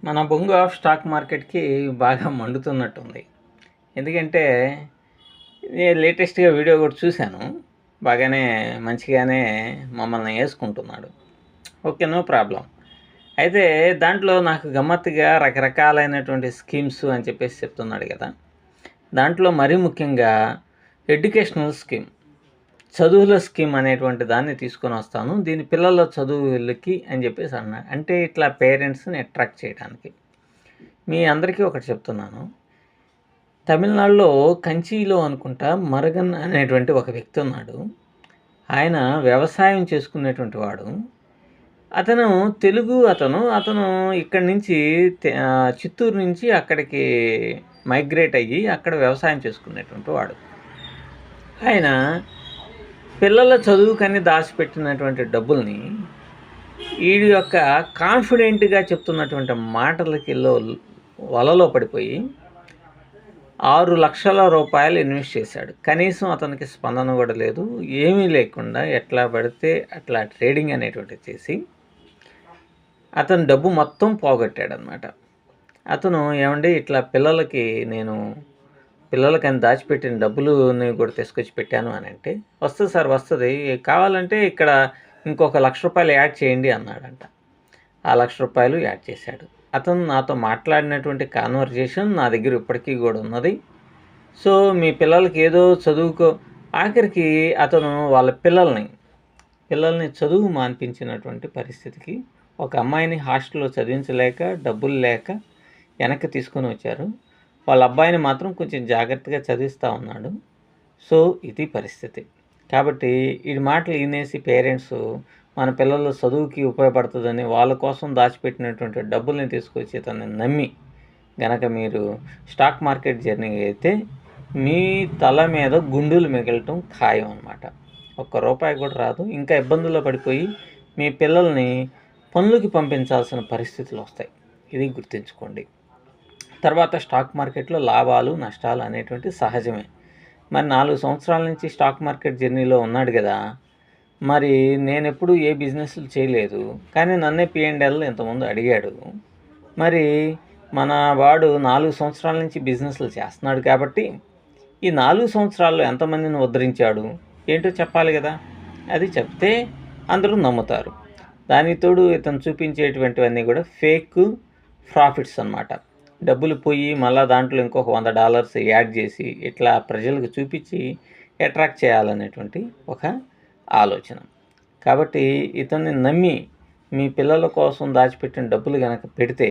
మన బొంగు of stock మార్కెట్‌కి బాగా మండుతున్నట్టుంది. ఎందుకంటే, నేను లేటెస్ట్‌గా వీడియో కూడా చూశాను. బాగానే మంచిగానే మమ్మల్ని యేసుకుంటున్నాడు. ఓకే. No problem. అయితే దాంట్లో నాకు గమ్మత్తుగా రకరకాలైనటువంటి స్కీమ్స్ అని చెప్పేసి చెప్తున్నాడు గదా! దాంట్లో మరీ ముఖ్యంగా ఎడ్యుకేషనల్ స్కీమ్, చదువుల స్కీమ్ అనేటువంటి దాన్ని తీసుకొనొస్తాను. దీని పిల్లల చదువులకి అని చెప్పేసి అన్నాడు. అంటే ఇట్లా పేరెంట్స్‌ని అట్రాక్ట్ చేయడానికి. మీ అందరికీ ఒకటి చెప్తున్నాను. తమిళనాడులో కంచిలో అనుకుంటా మరగన్ అనేటువంటి ఒక వ్యక్తి ఉన్నాడు. ఆయన వ్యవసాయం చేసుకునేటువంటి వాడు. అతను తెలుగు అతను ఇక్కడి నుంచి చిత్తూరు నుంచి అక్కడికి మైగ్రేట్ అయ్యి అక్కడ వ్యవసాయం చేసుకునేటువంటి వాడు. ఆయన పిల్లల చదువుకని దాచిపెట్టినటువంటి డబ్బుల్ని ఈడి యొక్క కాన్ఫిడెంట్‌గా చెప్తున్నటువంటి మాటలకిలో వలలో పడిపోయి ₹6,00,000 ఇన్వెస్ట్ చేశాడు. కనీసం అతనికి స్పందన కూడా లేదు. ఏమీ లేకుండా ఎట్లా పడితే అట్లా ట్రేడింగ్ అనేటువంటిది చేసి అతను డబ్బు మొత్తం పోగొట్టాడనమాట. అతను ఏవండీ ఇట్లా పిల్లలకని దాచిపెట్టిన డబ్బులుని కూడా తీసుకొచ్చి పెట్టాను అని అంటే, వస్తది సార్ వస్తది. కావాలంటే ఇక్కడ ఇంకొక ₹1,00,000 యాడ్ చేయండి అన్నాడంట. ఆ ₹1,00,000 యాడ్ చేశాడు. అతను నాతో మాట్లాడినటువంటి కాన్వర్జేషన్ నా దగ్గర ఇప్పటికీ కూడా ఉన్నది. సో, మీ పిల్లలకి ఏదో ఆఖరికి అతను వాళ్ళ పిల్లల్ని చదువు మాన్పించినటువంటి పరిస్థితికి, ఒక అమ్మాయిని హాస్టల్‌లో చదివించలేక, డబ్బులు లేక వెనక్కి తీసుకొని వచ్చారు. వాళ్ళ అబ్బాయిని మాత్రం కొంచెం జాగ్రత్తగా చదివిస్తా ఉన్నాడు. సో, ఇది పరిస్థితి. కాబట్టి ఈడి మాటలు వినేసి పేరెంట్స్ మన పిల్లల చదువుకి ఉపయోగపడుతుందని వాళ్ళ కోసం దాచిపెట్టినటువంటి డబ్బుల్ని తీసుకొచ్చి ఇతన్ని నమ్మి గనక మీరు స్టాక్ మార్కెట్ జర్నీ అయితే మీ తల మీద గుండులు మిగలటం ఖాయం అనమాట. ₹1 కూడా రాదు. ఇంకా ఇబ్బందుల్లో పడిపోయి మీ పిల్లల్ని పనులకి పంపించాల్సిన పరిస్థితులు వస్తాయి. ఇది గుర్తుంచుకోండి. తర్వాత స్టాక్ మార్కెట్‌లో లాభాలు, నష్టాలు అనేటువంటివి సహజమే. మరి 4 సంవత్సరాల నుంచి స్టాక్ మార్కెట్ జర్నీలో ఉన్నాడు గదా! మరి నేనెప్పుడు ఏ బిజినెస్‌లు చేయలేదు. కానీ నన్నే పీ&ఎల్ ఇంతకుముందు అడిగాడు. మరి మన వాడు 4 సంవత్సరాల నుంచి బిజినెస్‌లు చేస్తున్నాడు కాబట్టి, ఈ 4 సంవత్సరాల్లో ఎంతమందిని ఉద్ధరించాడు? ఏంటో చెప్పాలి గదా! అది చెప్తే అందరూ నమ్ముతారు. దానికి తోడు ఇతను చూపించేటువంటివన్నీ కూడా ఫేక్ ప్రాఫిట్స్ అన్నమాట. డబ్బులు పోయి మళ్ళా దాంట్లో ఇంకొక $100 యాడ్ చేసి ఇట్లా ప్రజలకు చూపించి అట్రాక్ట్ చేయాలనేటువంటి ఒక ఆలోచన. కాబట్టి ఇతన్ని నమ్మి మీ పిల్లల కోసం దాచిపెట్టిన డబ్బులు గనక పెడితే